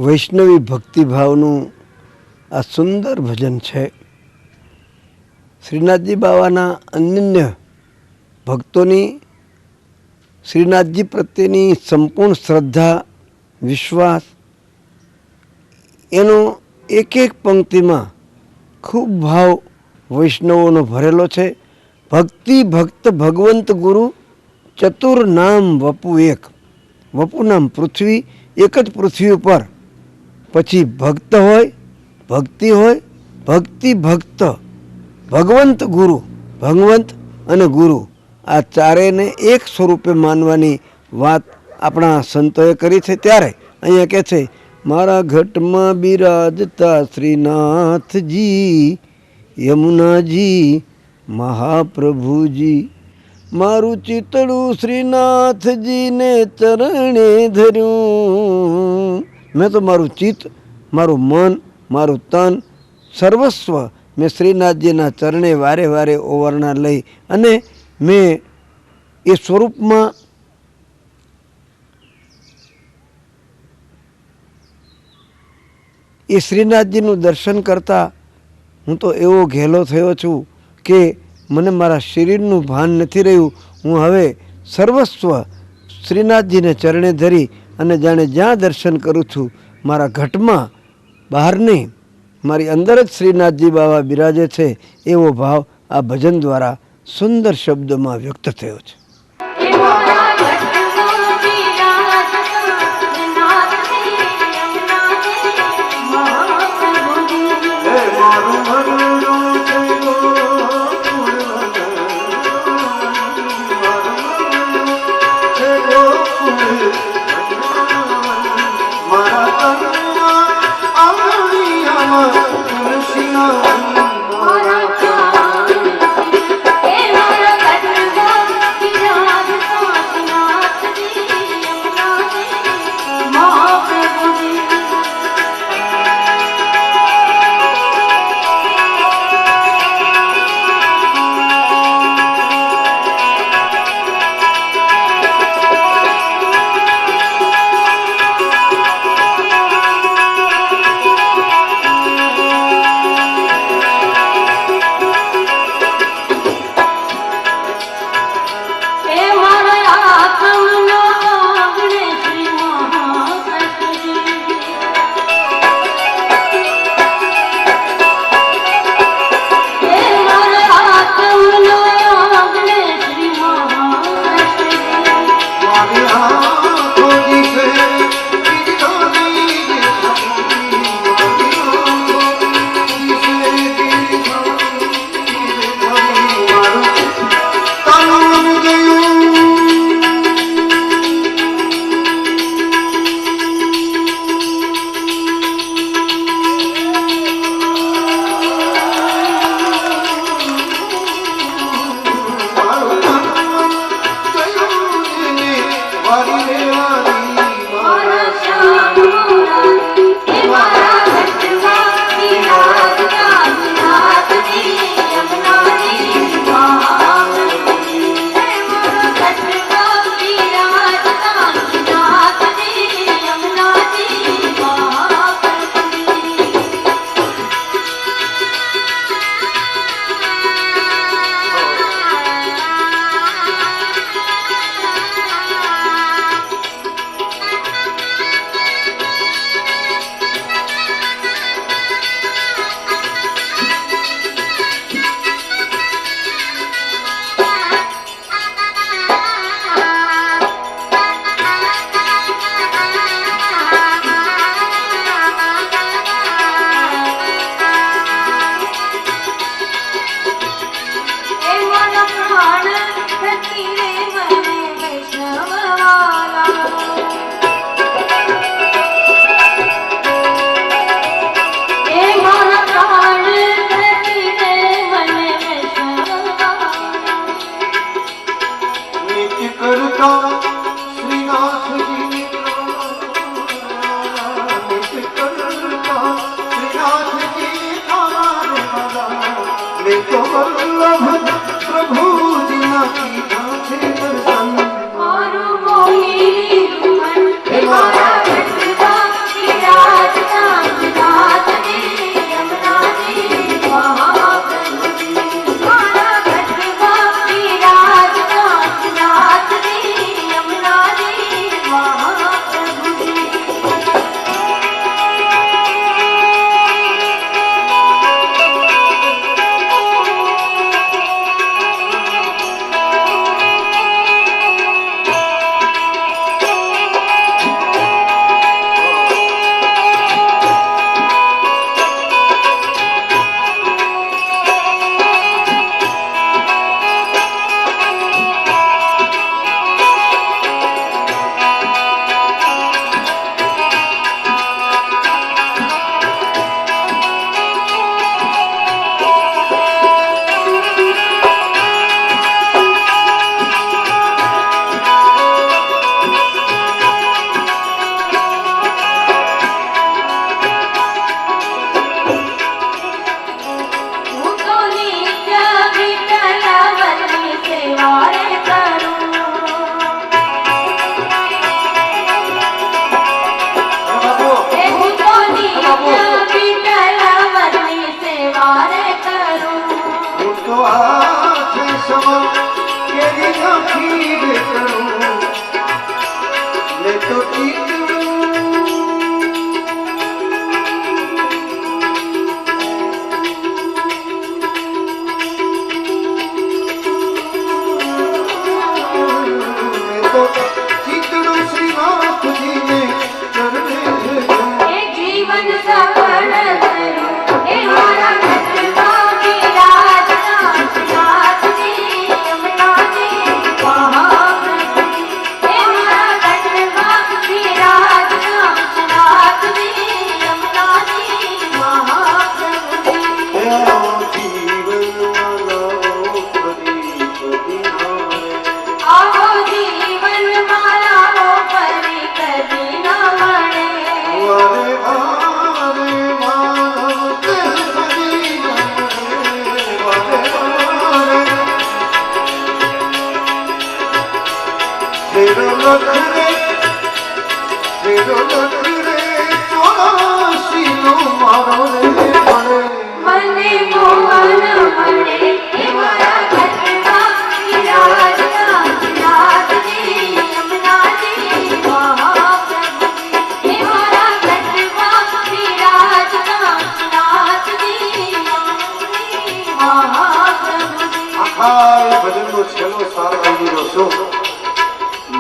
વૈષ્ણવી ભક્તિભાવનું આ સુંદર ભજન છે. શ્રીનાથજી બાવાના અનન્ય ભક્તોની શ્રીનાથજી પ્રત્યેની સંપૂર્ણ શ્રદ્ધા, વિશ્વાસ, એનો એક એક પંક્તિમાં ખૂબ ભાવ વૈષ્ણવોનો ભરેલો છે. ભક્તિ ભક્ત ભગવંત ગુરુ ચતુર નામ વપુ એક. વપુ નામ પૃથ્વી, એક જ પૃથ્વી ઉપર, પછી ભક્ત હોય, ભક્તિ હોય, ભક્તિ ભક્ત, ભગવંત ગુરુ, ભગવંત અને ગુરુ, આ ચારેયને એક સ્વરૂપે માનવાની વાત આપણા સંતોએ કરી છે. ત્યારે અહીંયા કહે છે, મારા ઘટમાં બિરાજતા શ્રીનાથજી, યમુનાજી, મહાપ્રભુજી, મારું ચિતડું શ્રીનાથજીને ચરણે ધર્યું. મેં તો મારું ચિત્ત, મારું મન, મારું તન, સર્વસ્વ મેં શ્રીનાથજીના ચરણે વારે વારે ઓવરણા લઈ અને મેં એ સ્વરૂપમાં એ શ્રીનાથજીનું દર્શન કરતાં હું તો એવો ઘેલો થયો છું કે મને મારા શરીરનું ભાન નથી રહ્યું. હું હવે સર્વસ્વ શ્રીનાથજીને ચરણે ધરી અને જાણે જ્યાં દર્શન કરું છું મારા ઘટમાં, બહાર નહીં, મારી અંદર જ શ્રીનાથજી બાવા બિરાજે છે, એવો ભાવ આ ભજન દ્વારા સુંદર શબ્દોમાં વ્યક્ત થયો છે. प्रभु હાથ સમા કેરી નાખી રે કરું લે તો ચિતડું શ્રીનાથજી ને ચરણે એ જીવન સફળ કરું એ મારા ઘરમાં વિરાજતા નાથજી અમનાજી મહાપ્રભુ એ મારા ઘરમાં વિરાજતા નાથજી અમનાજી મહાપ્રભુ આવો જીવન મારા પરી કદી ન મળે મને મોહન મળે એ મારા ઘરમાં વિરાજતા નાથજી અમનાજી મહાપ્રભુ એ મારા ઘરમાં વિરાજતા નાથજી મહાપ્રભુ ભજનનો છેલ્લો સાર આવી રહ્યો છો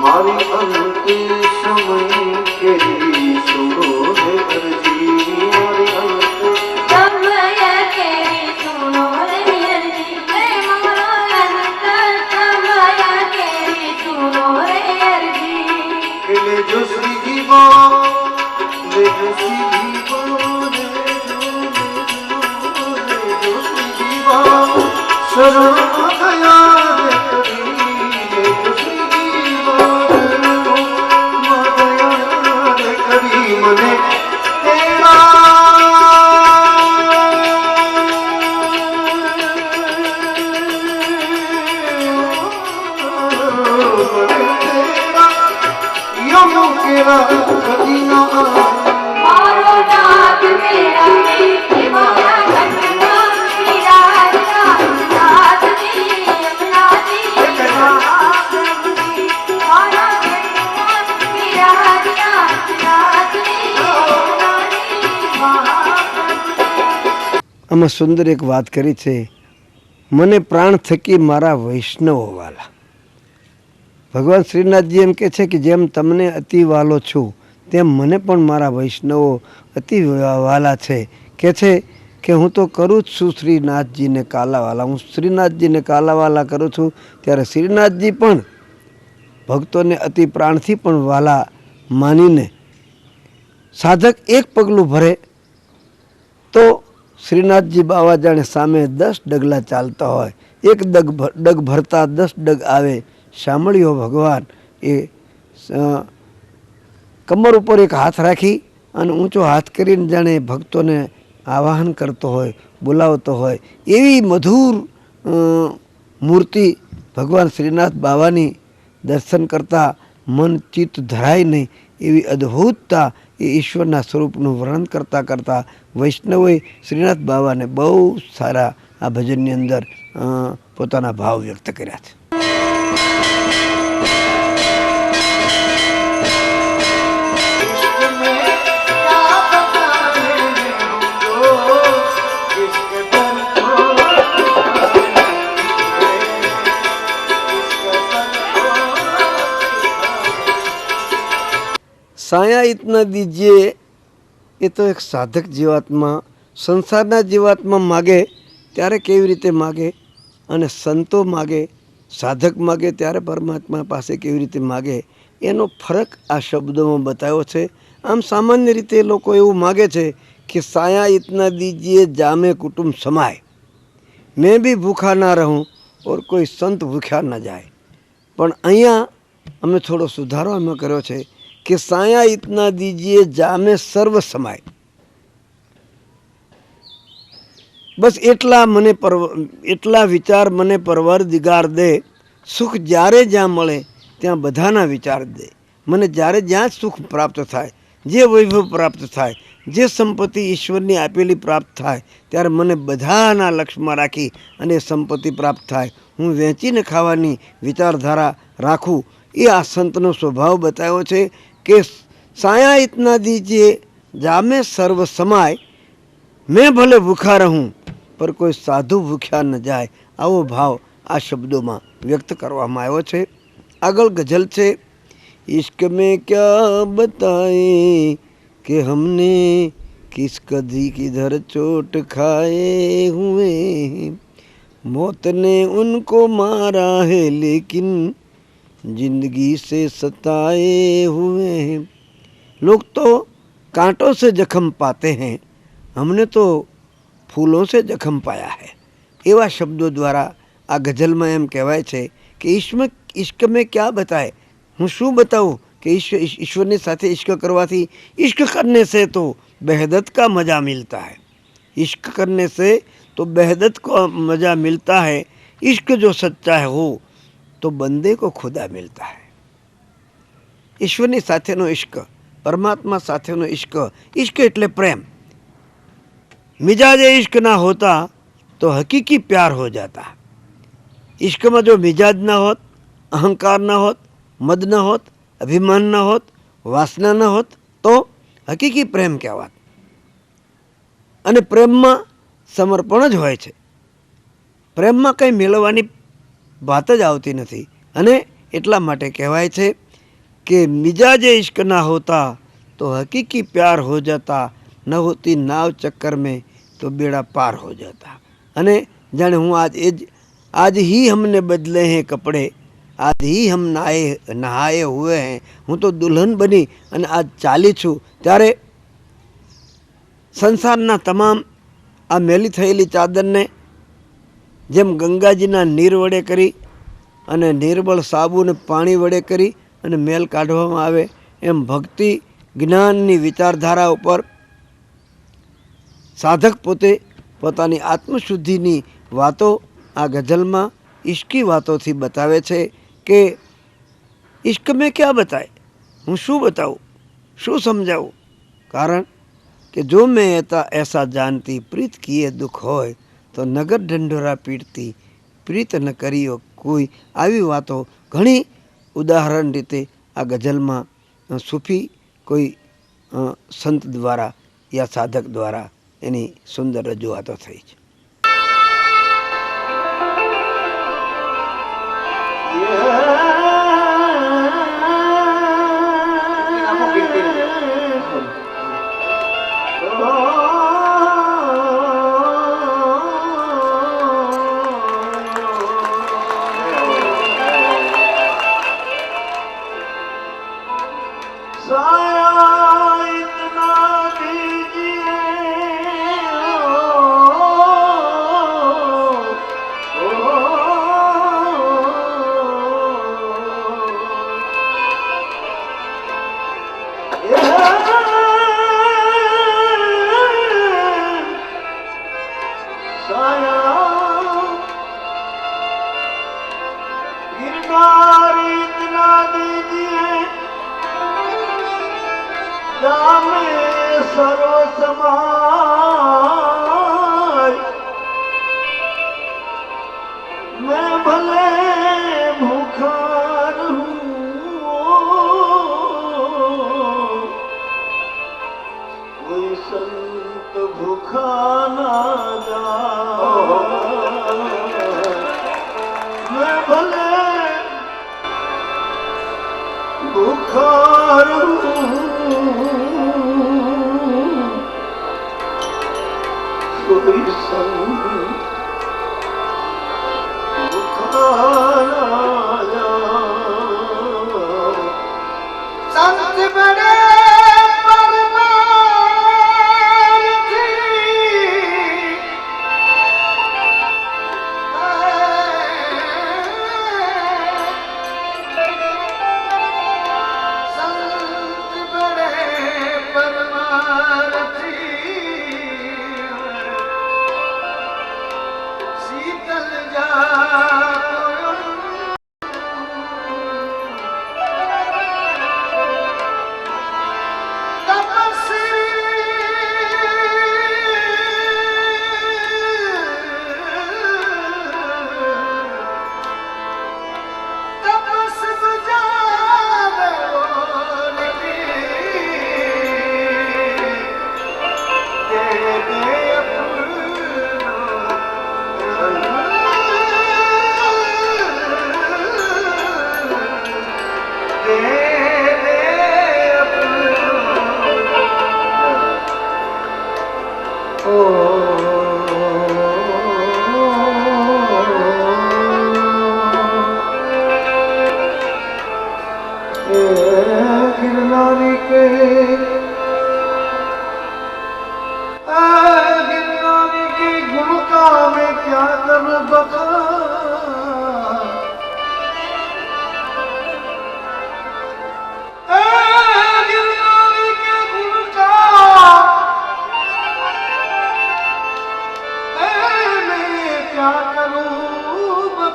મારી અંતે સમય કેરી સુરો હે અરજી મારી અંતે સમય કેરી સુનો રે અરજી હે મારા અંતર સમય કેરી સુનો રે અરજી ले जो श्री जीवा ले जो श्री जीवा ले जो श्री जीवा शरण गया रे करी ले जो श्री जीवा गया रे करी મને મારો નાથ મેરા હે મારા ઘરમાં વિરાજતા નાથજી અમનાજી મહાપ્રભુ મારા ઘરમાં વિરાજતા નાથજી અમનાજી મહાપ્રભુ આમાં સુંદર એક વાત કરી છે, મને પ્રાણ થકી મારા વૈષ્ણવો વાલા. ભગવાન શ્રીનાથજી એમ કહે છે કે જેમ તમને અતિ વાલો છું તેમ મને પણ મારા વૈષ્ણવો અતિ વાલા છે. કહે છે કે હું તો કરું જ છું શ્રીનાથજીને કાલાવાલા, હું શ્રીનાથજીને કાલાવાલા કરું છું, ત્યારે શ્રીનાથજી પણ ભક્તોને અતિ પ્રાણથી પણ વાલા માનીને સાધક એક પગલું ભરે તો શ્રીનાથજી બાવા જાણે સામે 10 ડગલા ચાલતા હોય, એક ડગ ભરતા 10 ડગ આવે. સાંભળ્યો ભગવાન એ કમર ઉપર એક હાથ રાખી અને ઊંચો હાથ કરીને જાણે ભક્તોને આવાહન કરતો હોય, બોલાવતો હોય, એવી મધુર મૂર્તિ ભગવાન શ્રીનાથ બાવાની દર્શન કરતાં મન ચિત્ત ધરાય નહીં એવી અદ્ભુતતા એ ઈશ્વરના સ્વરૂપનું વર્ણન કરતાં કરતાં વૈષ્ણવોએ શ્રીનાથ બાવાને બહુ સારા આ ભજનની અંદર પોતાના ભાવ વ્યક્ત કર્યા છે. સાયા ઇતના દીજીએ એ તો એક સાધક જીવાત્મા સંસારના જીવાત્મા માગે ત્યારે કેવી રીતે માગે અને સંતો માગે, સાધક માગે ત્યારે પરમાત્મા પાસે કેવી રીતે માગે એનો ફરક આ શબ્દોમાં બતાવ્યો છે. આમ સામાન્ય રીતે લોકો એવું માગે છે કે સાયા ઇતના દીજીએ જામે કુટુંબ સમાય, મેં બી ભૂખા ના રહું ઓર કોઈ સંત ભૂખ્યા ન જાય. પણ અહીંયા અમે થોડો સુધારો અમે કર્યો છે કે સાયા ઇતના દીજીએ જામે સર્વ સમાય. બસ એટલા વિચાર મને પરવરદિગાર દે, સુખ જ્યારે જ્યાં મળે ત્યાં બધાના વિચાર દે. મને જ્યારે જ્યાં સુખ પ્રાપ્ત થાય જે વૈભવ પ્રાપ્ત થાય, જે સંપત્તિ ઈશ્વરની આપેલી પ્રાપ્ત થાય, ત્યારે મને બધાના લક્ષમાં રાખી અને સંપત્તિ પ્રાપ્ત થાય, હું વેચીને ખાવાની વિચારધારા રાખું. એ આ સંતનો સ્વભાવ બતાવ્યો છે કે સાયા ઇતના દીજીએ જામે સર્વ સમાય, મેં ભલે ભૂખા રહું પર કોઈ સાધુ ભૂખ્યા ન જાય. આવો ભાવ આ શબ્દોમાં વ્યક્ત કરવામાં આવ્યો છે. આગળ ગઝલ છે, इश्क में क्या बताए कि हमने किस कदी किधर चोट खाए हुए हैं, मौत ने उनको मारा है लेकिन जिंदगी से सताए हुए हैं. लोग तो कांटों से जख्म पाते हैं, हमने तो फूलों से जख्म पाया है. એવા શબ્દો દ્વારા આ ગઝલમાં એમ કહેવાય છે કે ઇશ્ક મેં ક્યાં બતાય, હું શું બતાવું કે ઈશ્વરની સાથે ઇશ્ક કરવાથી, इश्क करने से तो बेहदत का मज़ा मिलता है, इश्क करने से तो बेहदत को मज़ा मिलता है, इश्क जो सच्चा है हो तो बंदे को खुदा मिलता है. ઈશ્વરની સાથેનો ઇશ્ક, પરમાત્મા સાથેનો ઇશ્ક, ઇશ્ક એટલે પ્રેમ. મિજાજે ઇશ્ક ના હોતા તો હકીકી પ્યાર હો જાતા. ઇશ્કમાં જો મિજાજ ના હોત, અહંકાર ના હોત, મદ ન હોત, અભિમાન ન હોત, વાસના ન હોત તો હકીકી પ્રેમ કહેવાત. અને પ્રેમમાં સમર્પણ જ હોય છે. પ્રેમમાં કંઈ મેળવવાની વાત જ આવતી નથી. અને એટલા માટે કહેવાય છે કે મિજાજે ઇશ્ક ના હોતા તો હકીકી પ્યાર હો જાતા, ન હોતી નાવ ચક્કર મેં તો બેડા પાર હો જાતા. અને જાણે હું आज ही हमने बदले हैं कपड़े, आज ही हम नहाए हुए हैं, હું તો દુલ્હન બની અને આજ ચાલી છું, ત્યારે સંસારના તમામ આ મેલી થયેલી ચાદરને જેમ ગંગાજીના નીર વડે કરી અને નિર્બળ સાબુ અને પાણી વડે કરી અને મેલ કાઢવામાં આવે, એમ ભક્તિ જ્ઞાનની વિચારધારા ઉપર સાધક પોતે પોતાની આત્મશુદ્ધિની વાતો આ ગઝલમાં ઇશ્કી વાતોથી બતાવે છે કે ઇશ્ક મેં ક્યાં બતાય, હું શું બતાવું, શું સમજાવું. કારણ કે જો મેં ऐसा जानती प्रीत किए दुख હોય તો નગર ઢંઢોરા પીટતી પ્રીત ન કરીઓ કોઈ. આવી વાતો ઘણી ઉદાહરણ રીતે આ ગઝલમાં સૂફી કોઈ સંત દ્વારા યા સાધક દ્વારા એની સુંદર રજૂઆતો થઈ છે.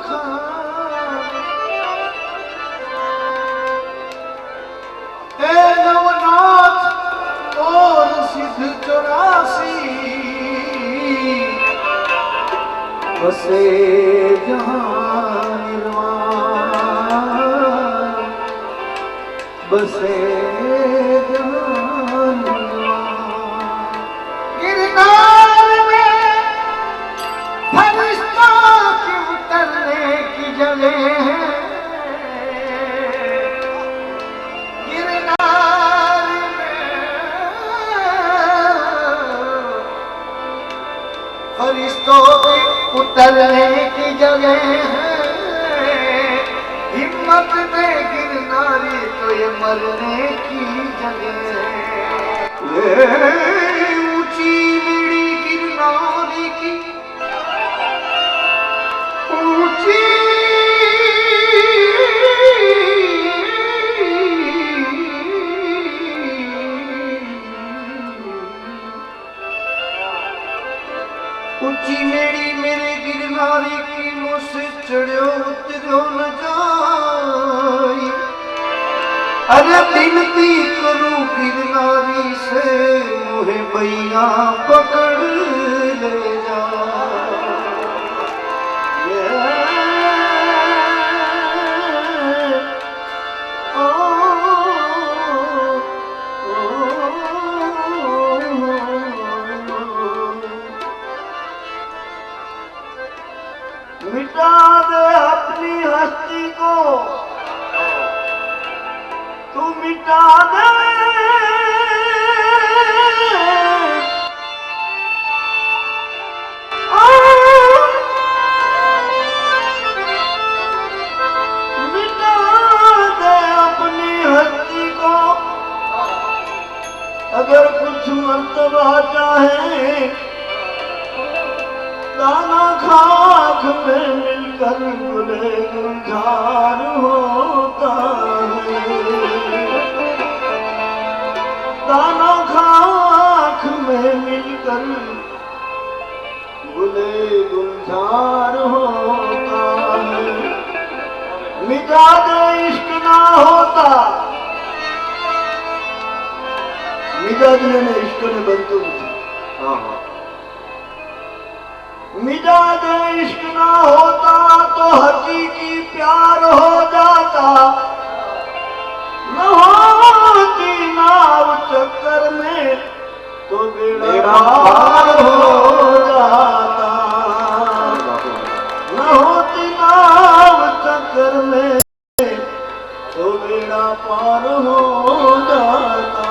बखान हे नवनाथ और सिद्ध 84 बसे जहां निर्वाण बसे जहां निर्वाण गिरनार में फरिश्तों के उतरने की जगह है गिरनार में फरिश्तों के उतरने की जगह है हिम्मत दे गिरनारी तो ये मरने की जगह है ऊंची बीड़ी गिरनारी की ऊंची ऊंची मेरी मेरे गिरनारी की मुझसे चढ़ो उतरो न जाई अरे विनती करूं गिरनारी से मुझे भैया पकड़ ले जा मिटा दे अपनी हस्ती को तू मिटा दे मिटा दे अपनी हस्ती को अगर कुछ मर्तबा चाहे दाना खाक में मिलकर गुले गुलजार होता है दाना खाक में मिलकर गुले गुलजार होता है मिजाज इश्क ना होता मिजाज ने इश्क ने बनतू मिजाज इश्क ना होता तो हकीकी प्यार हो जाता न होती नाव चक्कर में तो बेड़ा पार हो जाता न होती नाव चक्कर में तो बेड़ा पार हो जाता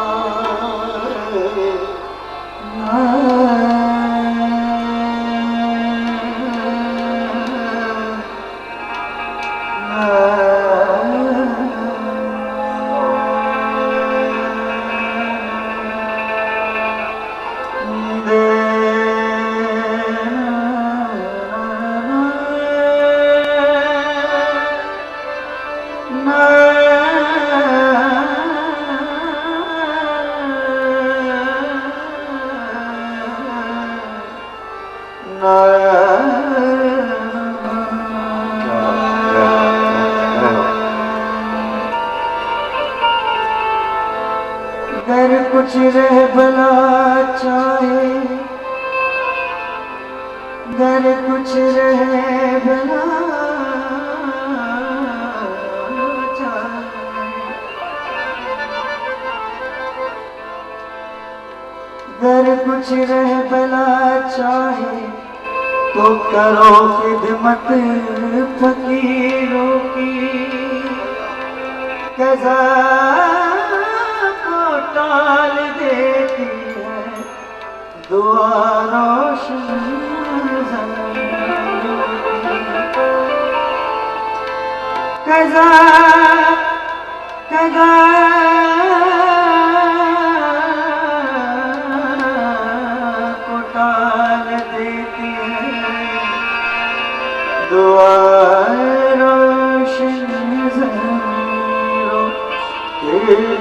अगर कुछ रह भला चाहे अगर कुछ रह भला चाहे अगर कुछ रह भला चाहे तो करो खिदमत फकीरों की कज़ा टाल देती है दुआ रोशन कज़ा कज़ा को टाल देती है दुआ रोशन ज़मीरों के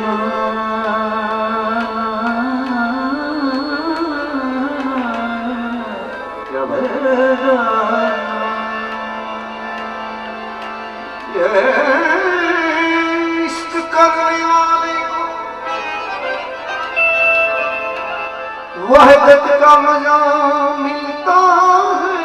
ये इश्क करने वाले को वहदत का मजा मिलता है।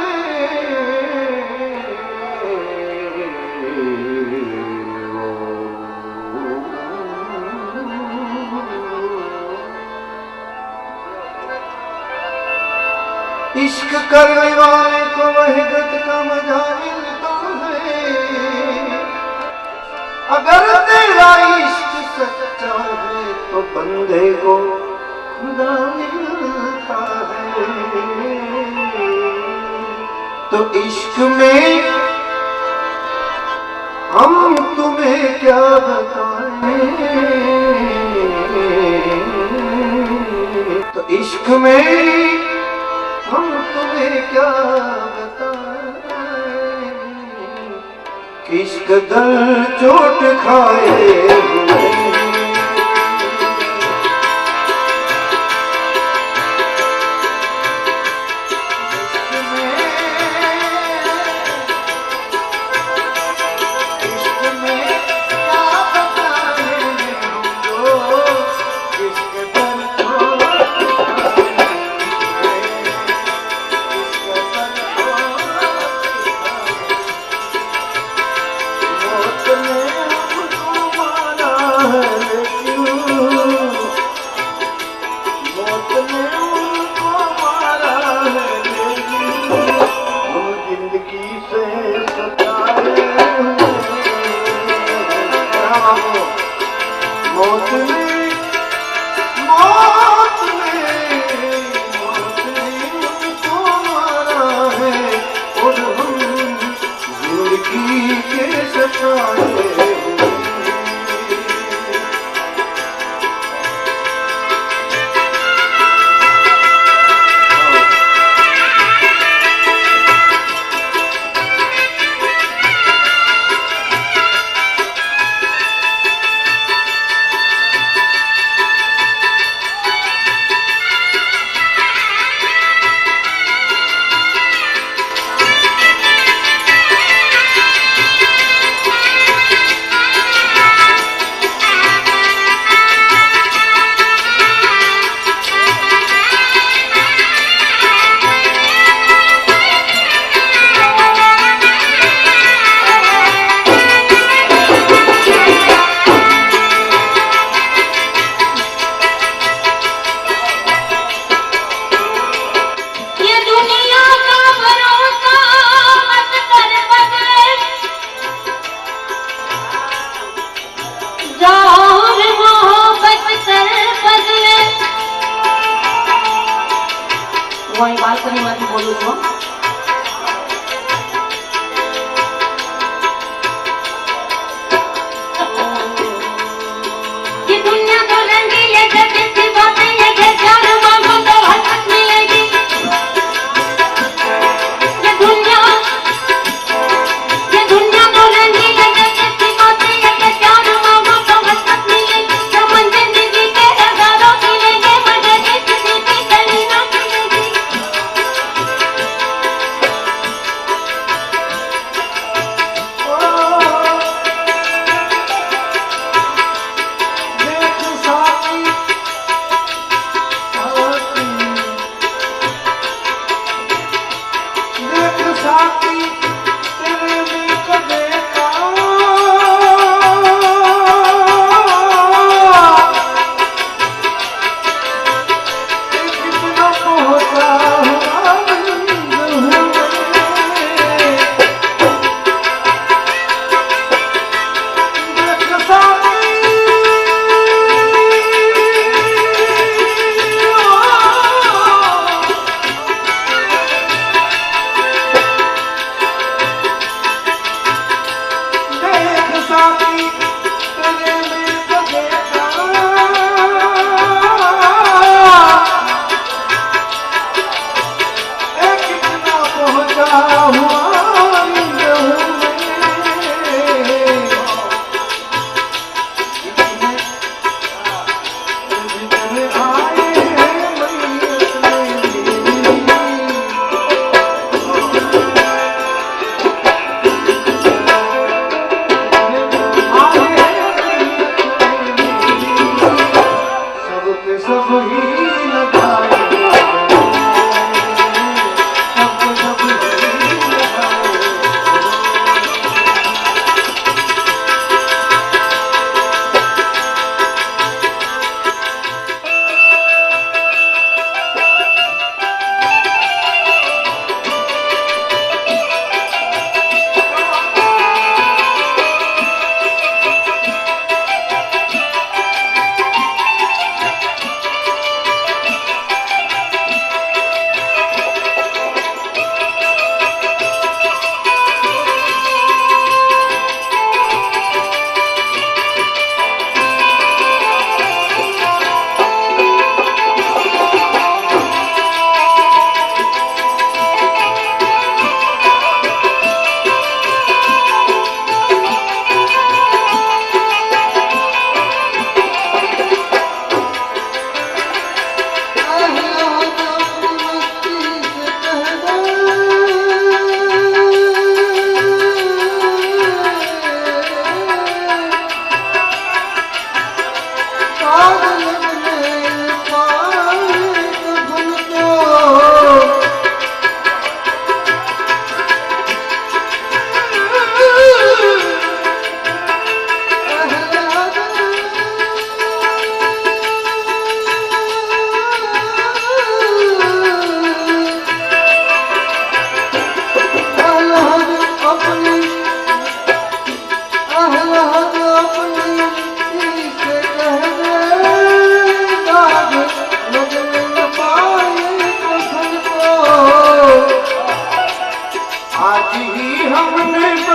इश्क करने वाले को वहदत का मजा मिलता है। अगर तेरा इश्क सच्चा है तो बंदे को खुदा मिलता है। तो इश्क में हम तुम्हें क्या बताएं। तो इश्क में हम तुम्हें क्या बताएं। किस कदर चोट खाए हुए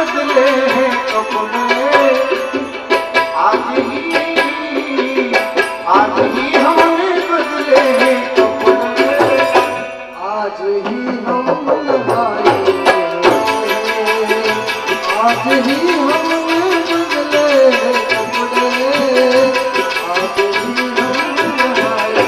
बदले हैं कपड़े, आज ही हमने बदले हैं कपड़े, आज ही हम नहाए, आज ही हमने बदले हैं कपड़े, आज ही हम नहाए।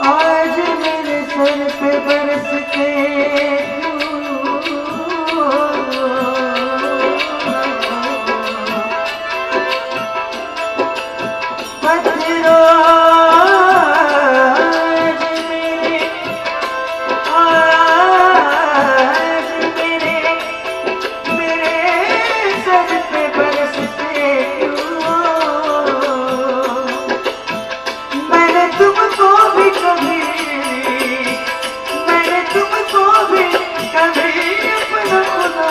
आज मेरे सर पे बरसते पत्थरों, आज मेरे सर पे बरसते मैंने तुमको भी कभी अपना खुदा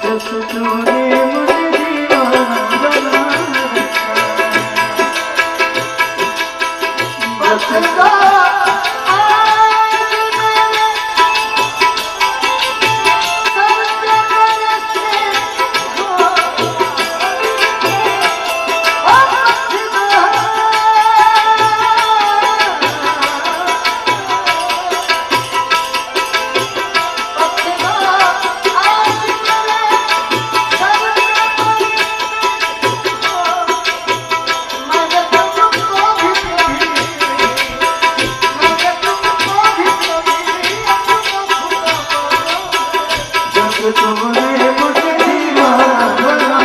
जब तूने मुझे दीवाना बना रखा, बचता तुमने मुझे दीवाना बना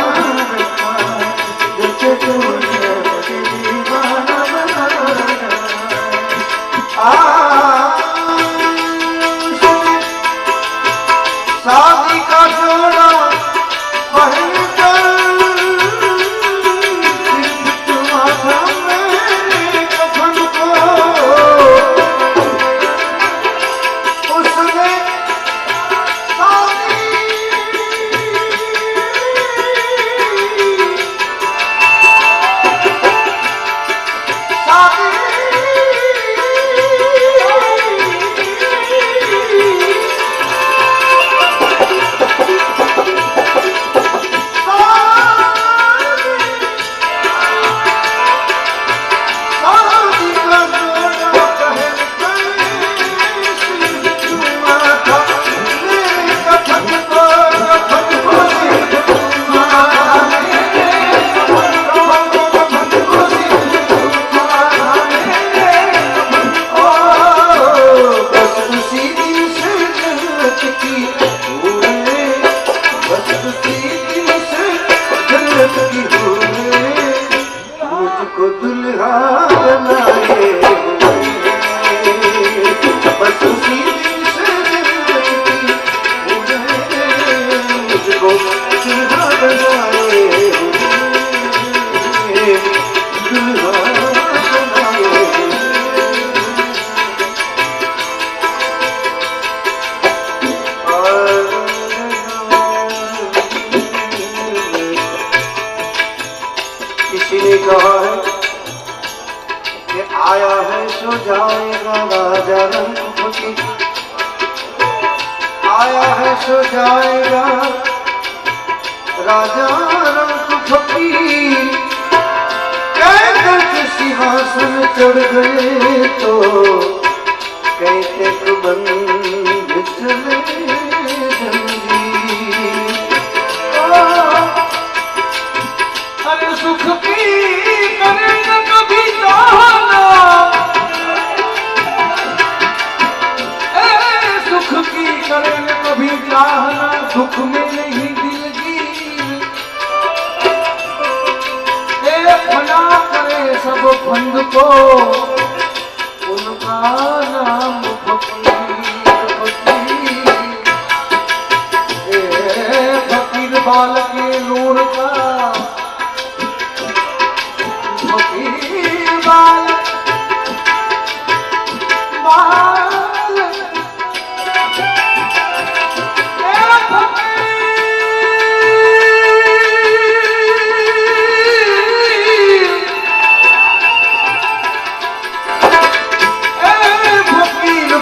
रखा, जैसे तुमने मुझे दीवाना बना रखा। शादी का जोड़ा पहनकर तुम्हारा मेरे कफन को उसने मुझको दुल्हा बनाए, बस उसी दिन से मुझको दुल्हा बनाए, दुल्हा बनाए। किसी ने कहा है कि आया है सो जाएगा राजा रंग फकीर, आया है सो जाएगा राजा रंग फकीर। सिंहासन चढ़ गए तो कैसे बंद चले जंजीर। अरे सुख की करे न कभी चाहना, सुख की करे न कभी चाहना, दुख में नहीं दिलगीर। फना करे सब फंद को, उनका नाम फकीर फकीर। फकीर बाल के नूर का, फकीर बाल बाल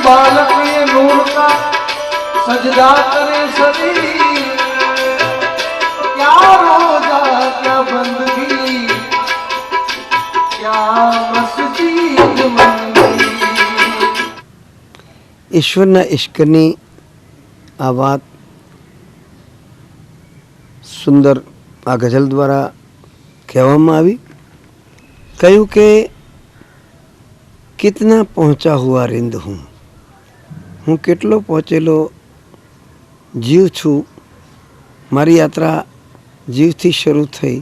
बालक ये नूर का सजदा करे शरीर। क्या रोजा क्या बंदगी, क्या मस्जिद मंदिर। ઈશ્વરના ઇશ્કની આ વાત સુંદર આ ગઝલ દ્વારા કહેવામાં આવી। કહ્યું કે કિતના પહોંચા હુઆ रिंद હું, હું કેટલો પહોંચેલો જીવ છું। મારી યાત્રા જીવથી શરૂ થઈ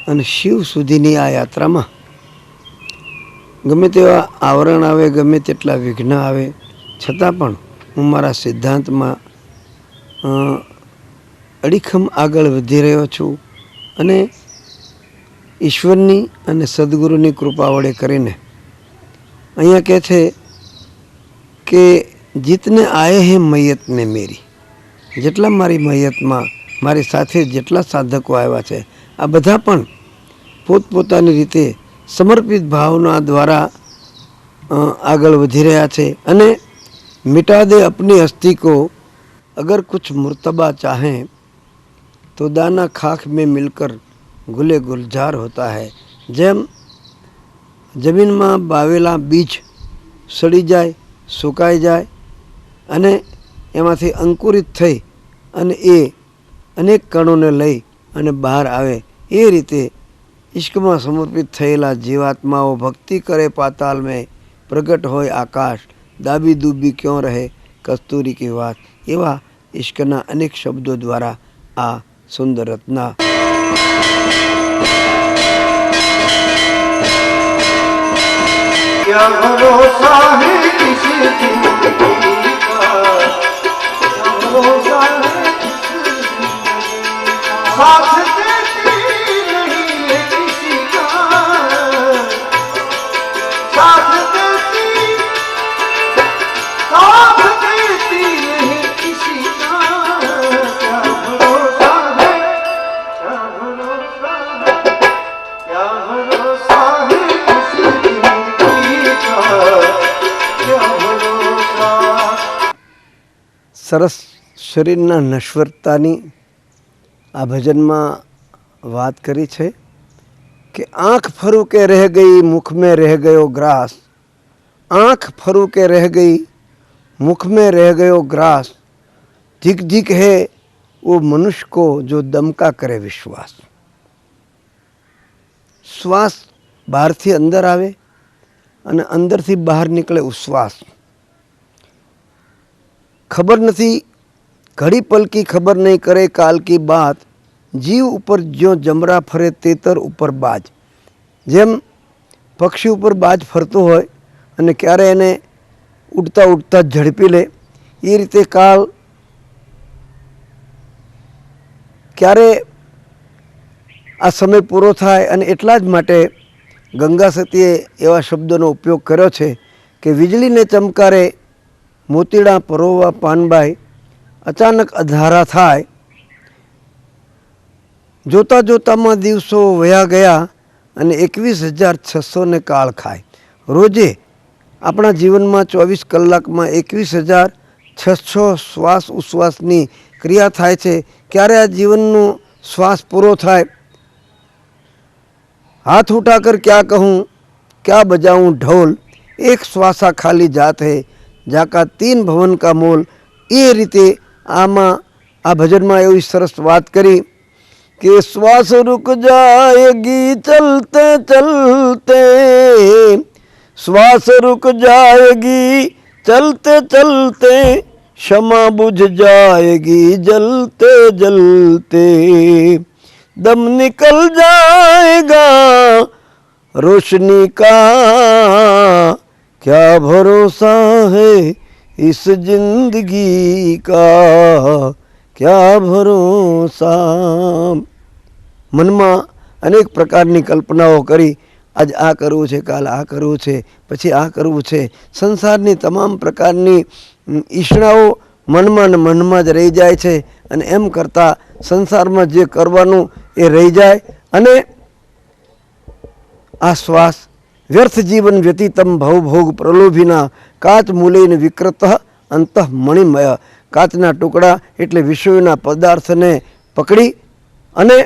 અને શિવ સુધીની આ યાત્રામાં ગમે તેવા આવરણ આવે, ગમે તેટલા વિઘ્ન આવે, છતાં પણ હું મારા સિદ્ધાંતમાં અડીખમ આગળ વધી રહ્યો છું અને ઈશ્વરની અને સદગુરુની કૃપા વડે કરીને અહીંયા કહે છે કે જીતને આયે હે મૈયત ને મેરી, જેટલા મારી મૈયતમાં મારી સાથે જેટલા સાધકો આવ્યા છે આ બધા પણ પોતપોતાની રીતે સમર્પિત ભાવના દ્વારા આગળ વધી રહ્યા છે। અને मिटा दे अपनी हस्ती को अगर कुछ मुर्तबा चाहें तो दाना खाक में मिलकर गुले गुलजार होता है। જેમ જમીનમાં વાવેલા બીજ સડી જાય, સુકાઈ જાય અને એમાંથી અંકુરિત થઈ અને એ અનેક કણોને લઈ અને બહાર આવે, એ રીતે ઇશ્કમાં સમર્પિત થયેલા જીવાત્માઓ ભક્તિ કરે પાતાલ મેં, પ્રગટ હોય આકાશ, દાબી દૂબી ક્यों રહે કસ્તુરી કી વાત। એવા ઇશ્કના અનેક શબ્દો દ્વારા આ સુંદર રચના क्या भरोसा है किसी जिंदगी का, क्या भरोसा है किसी जिंदगी का। साथ देती नहीं है किसी का, साथ देती नहीं किसी का। क्या भरोसा है, क्या भरोसा है, क्या भरोसा है किसी जिंदगी का, क्या भरोसा। સરસ શરીરના નશ્વરતાની આ ભજનમાં વાત કરી છે કે આંખ ફરું કે રહ ગઈ મુખ में रह गयो ग्रास, आँख फरू के रह गई मुख में रह गयो ग्रास, धिक धिक है वो मनुष्य को जो दम का करे विश्वास। શ્વાસ બહારથી અંદર આવે અને અંદરથી બહાર નીકળે ઉશ્વાસ। ખબર નથી ઘડી પલ की खबर नहीं करे काल की बात, जीव ઉપર જ્યો જમરા ફરે તેતર ઉપર બાજ। જેમ પક્ષી ઉપર બાજ ફરતો હોય અને ક્યારે એને ઉડતા ઉડતા ઝડપી લે, એ રીતે કાળ ક્યારે આ સમય પૂરો થાય। અને એટલા જ માટે ગંગા સતીએ એવા શબ્દોનો ઉપયોગ કર્યો છે કે વીજળીને ચમકારે મોતીડા પરોવા પાનબાઈ, અચાનક અધારા થાય, જોતા જોતામાં દિવસો વયા ગયા અને 21,600 કાળ ખાય। રોજે આપણા જીવનમાં 24 કલાકમાં 21,600 શ્વાસ ઉશ્વાસની ક્રિયા થાય છે। ક્યારે આ જીવનનો શ્વાસ પૂરો થાય? हाथ उठाकर क्या कहूँ क्या बजाऊं ढोल, एक श्वासा खाली जात है, जाका 3 भवन का मोल। એ રીતે આમાં આ ભજનમાં એવી સરસ વાત કરી કે શ્વાસ રૂક જાએગી ચલતે ચલતે, શ્વાસ રૂક જાएगी चलते चलते, क्षमा बुझ जाएगी जलते जलते, दम निकल जाएगा रोशनी का, क्या भरोसा है इस जिंदगी का, क्या भरोसा। મનમાં અનેક પ્રકારની કલ્પનાઓ કરી, આજ આ કરવું છે, કાલ આ કરવું છે, પછી આ કરવું છે. સંસારની તમામ પ્રકારની ઈચ્છાઓ મનમાં ને મનમાં જ રહી જાય છે અને એમ કરતાં સંસારમાં જે કરવાનું એ રહી જાય અને આ શ્વાસ વ્યર્થ જીવન વ્યતીતમ ભવભોગ પ્રલોભીના કાચ મૂલેન વિકૃત અંતઃ મણિમય. કાચના ટુકડા એટલે વિષયોના પદાર્થને પકડી અને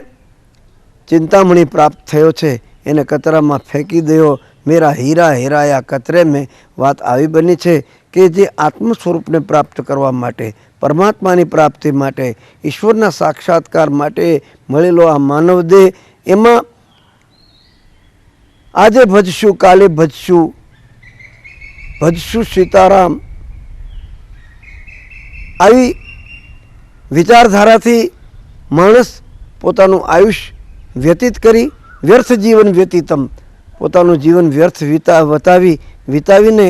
ચિંતામણી પ્રાપ્ત થયો છે, એને કચરામાં ફેંકી દયો. મેરા હીરા હેરાયા કચરે મેં. વાત આવી બની છે કે જે આત્મ સ્વરૂપને પ્રાપ્ત કરવા માટે, પરમાત્માની પ્રાપ્તિ માટે, ઈશ્વરના સાક્ષાત્કાર માટે મળેલો આ માનવ દેહ, એમાં આજે ભજશું, કાલે ભજશું, ભજશું સીતારામ, આવી વિચારધારાથી માણસ પોતાનું આયુષ્ય વ્યતીત કરી વ્યર્થ જીવન વ્યતીતમ, પોતાનું જીવન વ્યર્થ વિતાવીને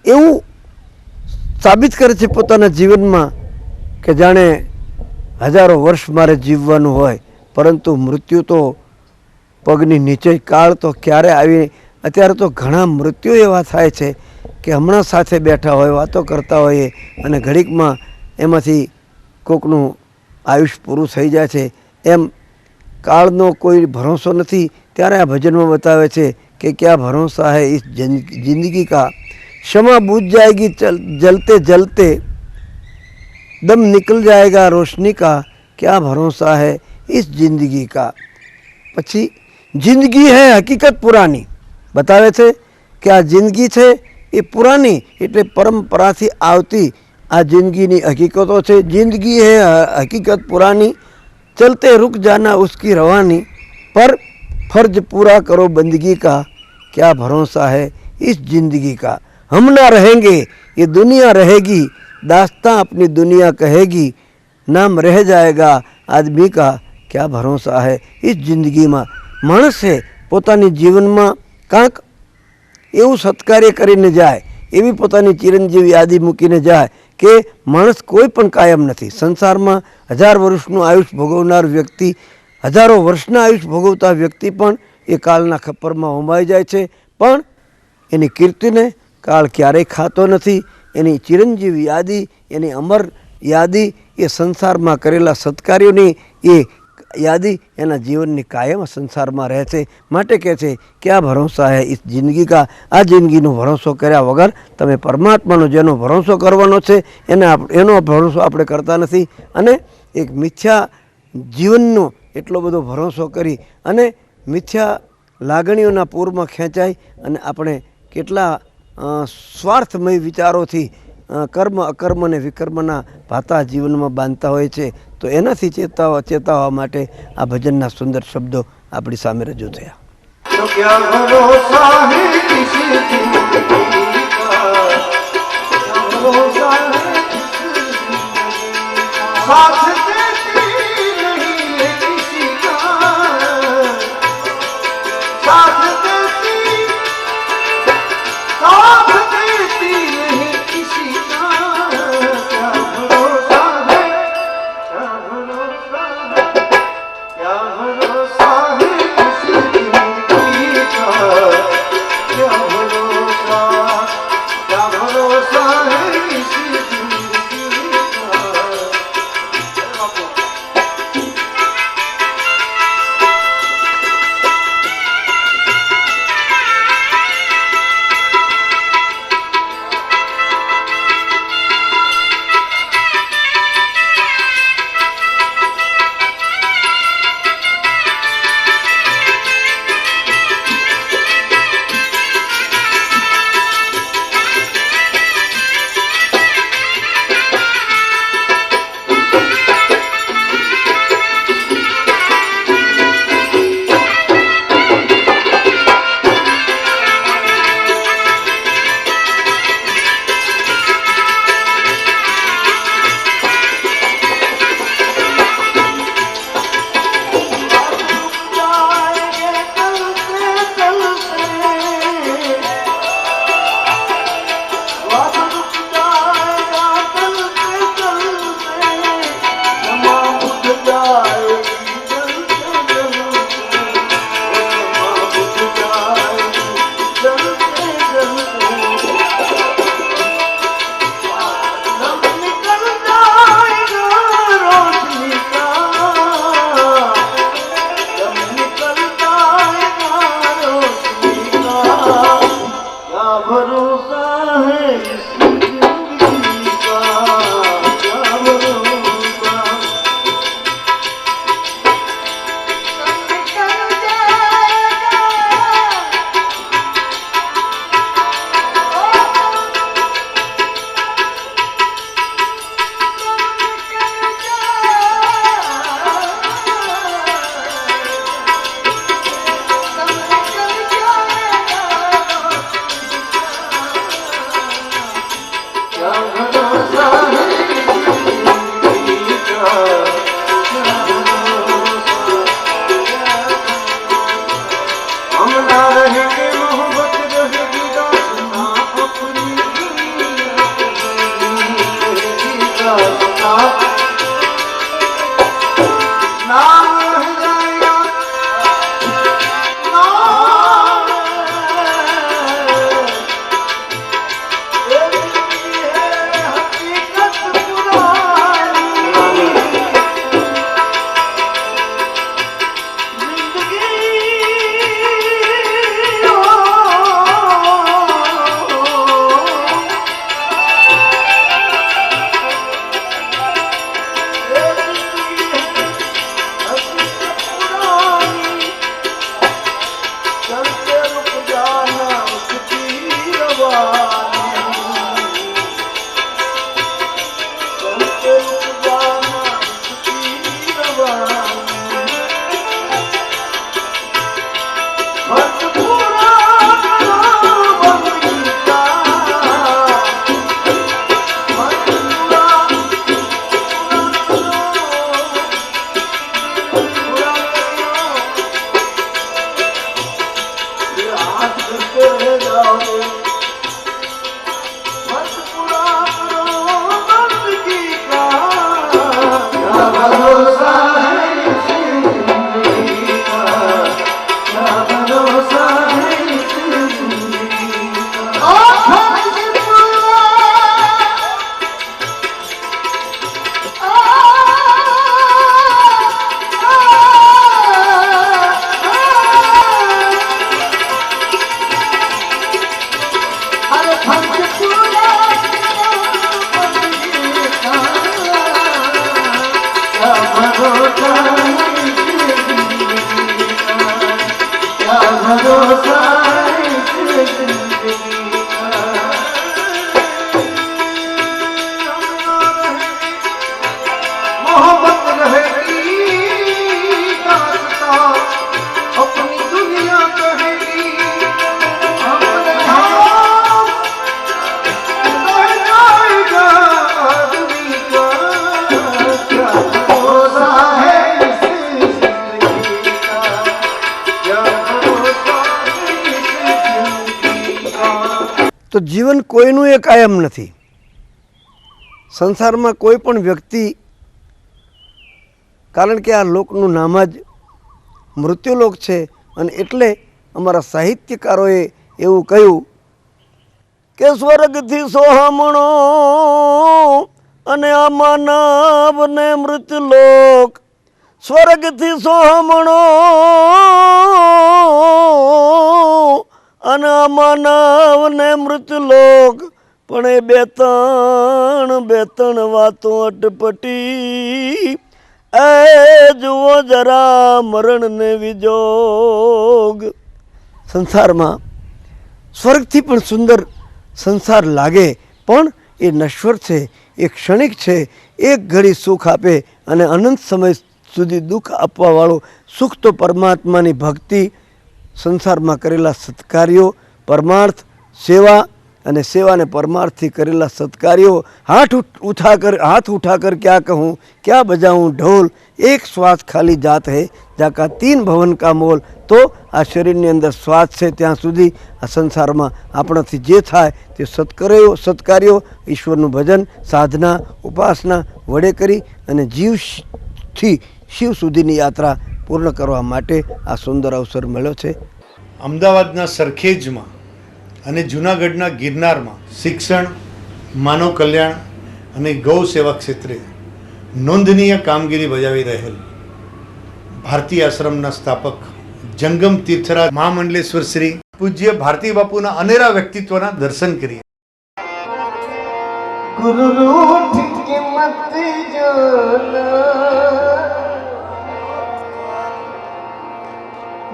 એવું સાબિત કરે છે પોતાના જીવનમાં કે જાણે હજારો વર્ષ મારે જીવવાનું હોય, પરંતુ મૃત્યુ તો પગની નીચે. કાળ તો ક્યારે આવી. અત્યારે તો ઘણા મૃત્યુ એવા થાય છે કે હમણાં સાથે બેઠા હોય, વાતો કરતા હોઈએ અને ઘડીકમાં એમાંથી કોકનું આયુષ્ય પૂરું થઈ જાય છે. એમ કાળનો કોઈ ભરોસો નથી. ત્યારે આ ભજનમાં બતાવે છે કે ક્યાં ભરોસા હૈ ઇસ જિંદગી કા, क्षमा बुझ जाएगी जलते जलते, दम निकल जाएगा रोशनी का, क्या भरोसा है इस जिंदगी का. પછી જિંદગી હૈ હકીકત પુરાની. બતાવે છે કે આ જિંદગી છે એ પુરાની એટલે પરંપરાથી આવતી આ જિંદગીની હકીકતો છે. જિંદગી હૈ હકીકત પુરાની, चलते रुक जाना उसकी रवानी, पर फर्ज पूरा करो बंदगी का, क्या भरोसा है इस जिंदगी का. हम ना रहेंगे ये दुनिया रहेगी, दास्तां अपनी दुनिया कहेगी, नाम रह जाएगा आदमी का, क्या भरोसा है इस જિંદગીમાં. માણસે પોતાની જીવનમાં કાંક એવું સત્કાર્ય કરીને જાય, એવી પોતાની ચિરંજીવી યાદી મૂકીને જાય કે માણસ કોઈ પણ કાયમ નથી. સંસારમાં 1000 વર્ષનું આયુષ ભોગવનાર વ્યક્તિ, હજારો વર્ષના આયુષ ભોગવતા વ્યક્તિ પણ એ કાળના ખપ્પરમાં હોમાઈ જાય છે, પણ એની કીર્તિને કાળ ક્યારેય ખાતો નથી. એની ચિરંજીવી યાદી, એની અમર યાદી, એ સંસારમાં કરેલા સત્કાર્યોની એ યાદી એના જીવનની કાયમ સંસારમાં રહે છે. માટે કહે છે કે આ ભરોસા હે ઇસ જિંદગી કા. આ જિંદગીનો ભરોસો કર્યા વગર તમે પરમાત્માનો જેનો ભરોસો કરવાનો છે એનો ભરોસો આપણે કરતા નથી. અને એક મિથ્યા જીવનનો એટલો બધો ભરોસો કરી અને મિથ્યા લાગણીઓના પૂરમાં ખેંચાઈ અને આપણે કેટલા સ્વાર્થમય વિચારોથી કર્મ અકર્મ અને વિકર્મના ભાતા જીવનમાં બાંધતા હોય છે. તો એનાથી ચેતાવવા માટે આ ભજનના સુંદર શબ્દો આપણી સામે રજૂ થયા. तो क्या भरोसा है किस जिंदगी का, क्या भरोसा है किस जिंदगी का, साथ देती नहीं है किसी का, साथ देती नहीं किसी का, क्या भरोसा है, क्या भरोसा है, क्या भरोसा है किसी जिंदगी का, क्या भरोसा है किसी जिंदगी का. તો જીવન કોઈનું એ કાયમ નથી. સંસારમાં કોઈ પણ વ્યક્તિ, કારણ કે આ લોકનું નામ જ મૃત્યુલોક છે, અને એટલે અમારા સાહિત્યકારોએ એવું કહ્યું કે સ્વર્ગથી સોહામણો અને આ માનવને મૃત્યુલોક, સ્વર્ગથી સોહામણો અને આ માનવને મૃત્યુલોક, પણ એ બે ત્રણ વાતો અટપટી, એ જુઓ જરા મરણને વિજોગ. સંસારમાં સ્વર્ગથી પણ સુંદર સંસાર લાગે, પણ એ નશ્વર છે, એ ક્ષણિક છે. એક ઘડી સુખ આપે અને અનંત સમય સુધી દુઃખ આપવાવાળું સુખ તો પરમાત્માની ભક્તિ, સંસારમાં કરેલા સત્કાર્યો, પરમાર્થ સેવા, અને સેવાને પરમાર્થથી કરેલા સત્કાર્યો. હાથ ઉઠાકર ક્યાં કહું, ક્યાં બજાઉં ઢોલ, એક શ્વાસ ખાલી જાત હૈ જાકા 3 ભવન કા મોલ. તો આ શરીરની અંદર શ્વાસ છે ત્યાં સુધી આ સંસારમાં આપણાથી જે થાય તે સત્કાર્યો, ઈશ્વરનું ભજન, સાધના, ઉપાસના વડે કરી અને જીવથી શિવ સુધીની યાત્રા પૂર્ણ કરવા માટે આ સુંદર અવસર મળ્યો છે. અમદાવાદના સરખેજમાં અને જૂનાગઢના ગિરનારમાં શિક્ષણ, માનવ કલ્યાણ અને ગૌ સેવા ક્ષેત્રે નોંધનીય કામગીરી બજાવી રહેલ ભારતી આશ્રમના સ્થાપક જંગમ તીર્થરાજ મહામંડલેશ્વર શ્રી પૂજ્ય ભારતી બાપુના અનેરા વ્યક્તિત્વના દર્શન કરીએ. गुरु रूठ के मत जाना,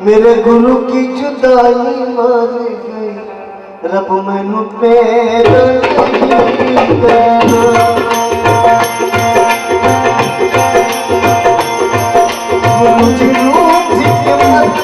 मेरे गुरु की जुदाई मार गई, रब मैनू पैर नहीं करना. गुरु जी रूठ के मत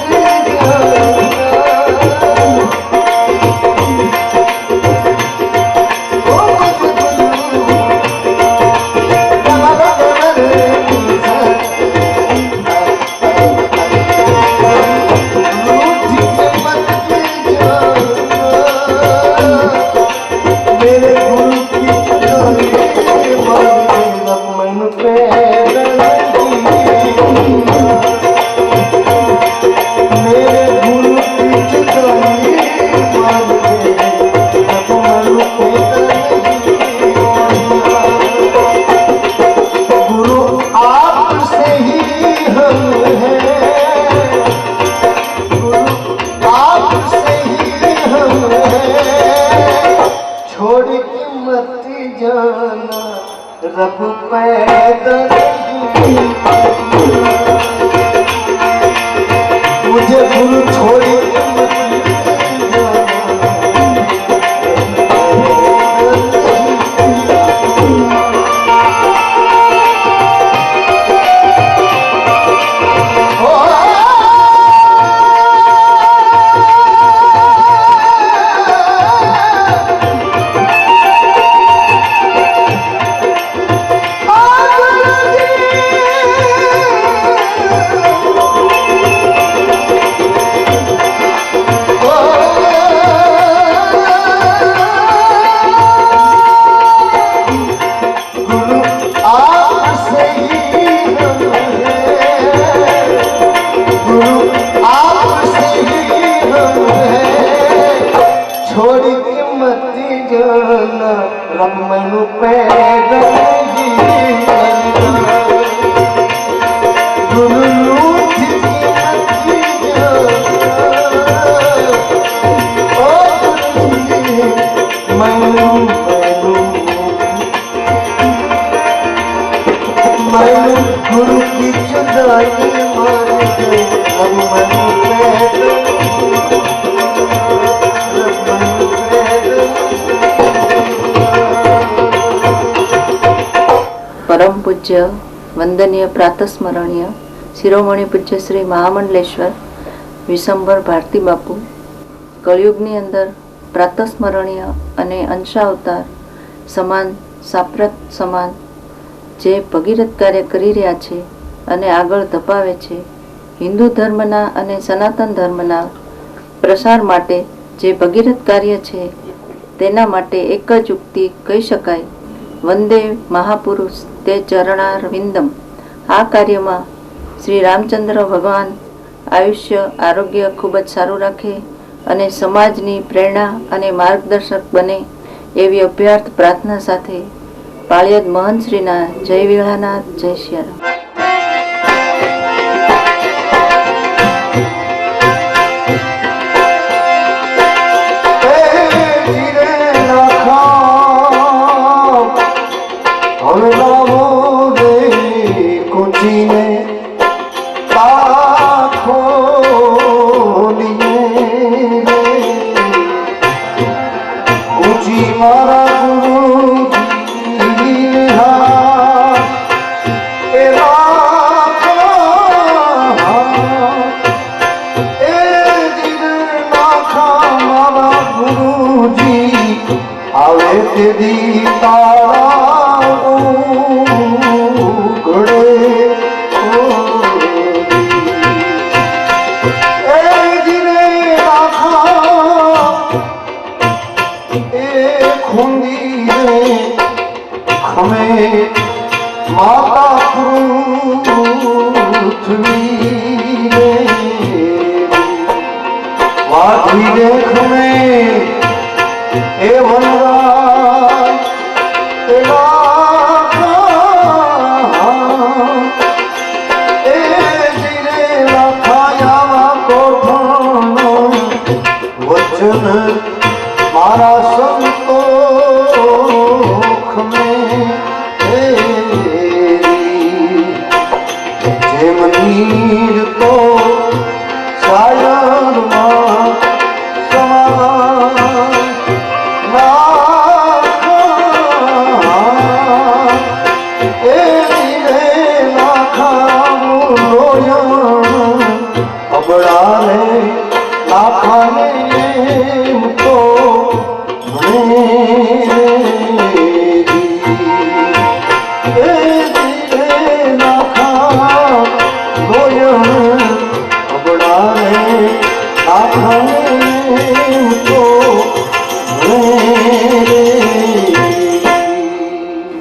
जाना, रब पैदल मुझे गुरु छोड़ी रब मैनू पैदल गुरु रूठ के मत जाना, ओ मैनू गुरु की जुदाई मार गई, रब मैनू पैदल પરમ પૂજ્ય વંદનીય પ્રાતસ્મરણીય શિરોમણી પૂજ્ય શ્રી મહામંડલેશ્વર વિશંભર ભારતી બાપુ કળયુગની અંદર પ્રાતસ્મરણીય અને અંશાવતાર સમાન સાપ્રત સમાન જે ભગીરથ કાર્ય કરી રહ્યા છે અને આગળ ધપાવે છે. હિન્દુ ધર્મના અને સનાતન ધર્મના પ્રસાર માટે જે ભગીરથ કાર્ય છે તેના માટે એક જ ઉક્તિ કહી શકાય, વંદે મહાપુરુષ તે ચરણારવિંદમ. આ કાર્યમાં શ્રી રામચંદ્ર ભગવાન આયુષ્ય આરોગ્ય ખૂબ જ સારું રાખે અને સમાજની પ્રેરણા અને માર્ગદર્શક બને એવી અભ્યર્થ પ્રાર્થના સાથે પાળિયાદ મહંત શ્રીના જય વિળાનાથ, જય સિયારામ.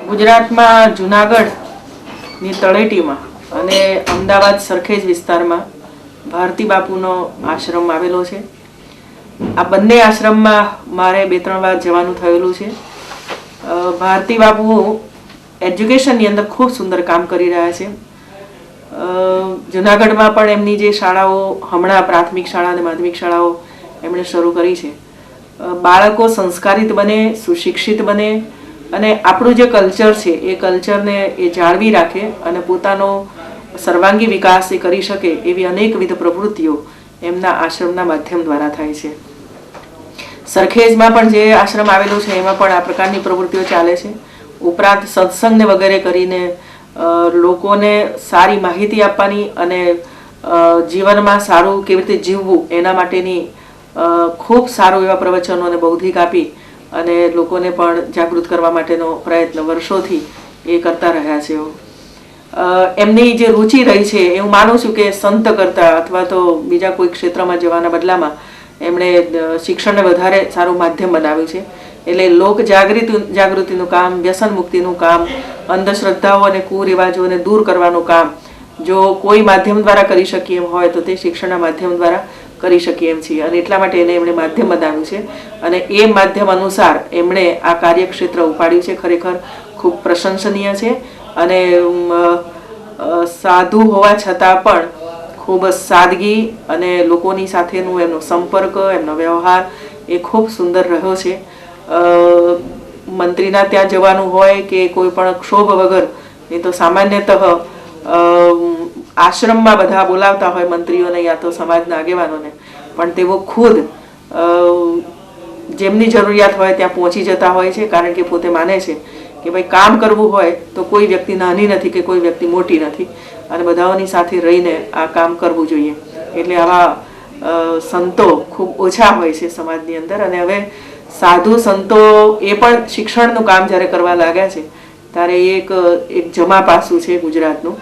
ગુજરાતમાં જુનાગઢની તળેટીમાં અને અમદાવાદ સરખેજ વિસ્તારમાં ભારતી બાપુનો આશ્રમ આવેલો છે. આ બંને આશ્રમમાં મારે 2-3 વાર જવાનું થયેલું છે. ભારતી બાપુ એજ્યુકેશનની અંદર ખૂબ સુંદર કામ કરી રહ્યા છે. જુનાગઢમાં પણ એમની જે શાળાઓ હમણાં પ્રાથમિક શાળા અને માધ્યમિક શાળાઓ એમણે શરૂ કરી છે. બાળકો સંસ્કારિત બને, સુશિક્ષિત બને અને આપણું જે કલ્ચર છે એ કલ્ચરને એ જાળવી રાખે અને પોતાનો સર્વાંગી વિકાસ એ કરી શકે એવી અનેકવિધ પ્રવૃત્તિઓ એમના આશ્રમના માધ્યમ દ્વારા થાય છે. સરખેજમાં પણ જે આશ્રમ આવેલો છે એમાં પણ આ પ્રકારની પ્રવૃત્તિઓ ચાલે છે. ઉપરાંત સત્સંગને વગેરે કરીને લોકોને સારી માહિતી આપવાની અને જીવનમાં સારું કેવી રીતે જીવવું એના માટેની ખૂબ સારું એવા પ્રવચનો અને બૌદ્ધિક આપી અને લોકોને પણ જાગૃત કરવા માટેનો પ્રયત્ન વર્ષોથી એ કરતા રહ્યા છે. એમની જે રુચિ રહી છે એ હું માનું છું કે સંત કરતા અથવા તો બીજા કોઈ ક્ષેત્રમાં જવાના બદલામાં એમણે શિક્ષણને વધારે સારું માધ્યમ બનાવ્યું છે. એટલે લોક જાગૃતિનું કામ, વ્યસન મુક્તિનું કામ, અંધશ્રદ્ધાઓ અને કુરિવાજોને દૂર કરવાનું કામ જો કોઈ માધ્યમ દ્વારા કરી શકીએ એમ હોય તો તે શિક્ષણના માધ્યમ દ્વારા કરી શકીએ એમ છીએ. અને એટલા માટે એને એમણે માધ્યમ બનાવ્યું છે અને એ માધ્યમ અનુસાર એમણે આ કાર્યક્ષેત્ર ઉપાડ્યું છે. ખરેખર ખૂબ પ્રશંસનીય છે અને સાધુ હોવા છતાં પણ ખૂબ સાદગી અને લોકોની સાથેનું એમનો સંપર્ક, એમનો વ્યવહાર એ ખૂબ સુંદર રહ્યો છે. મંત્રીના ત્યાં જવાનું હોય કે કોઈ પણ ક્ષોભ વગર, એ તો સામાન્યતઃ આશ્રમમાં બધા બોલાવતા હોય મંત્રીઓને યા તો સમાજના આગેવાનોને, પણ તેઓ ખુદ જેમની જરૂરિયાત હોય ત્યાં પહોંચી જતા હોય છે. કારણ કે પોતે માને છે કે ભાઈ કામ કરવું હોય તો કોઈ વ્યક્તિ નાની નથી કે કોઈ વ્યક્તિ મોટી નથી અને બધાઓની સાથે રહીને આ કામ કરવું જોઈએ. એટલે આવા સંતો ખૂબ ઓછા હોય છે સમાજની અંદર. અને હવે સાધુ સંતો એ પણ શિક્ષણનું કામ જ્યારે કરવા લાગ્યા છે ત્યારે એક જમા પાસું છે ગુજરાતનું.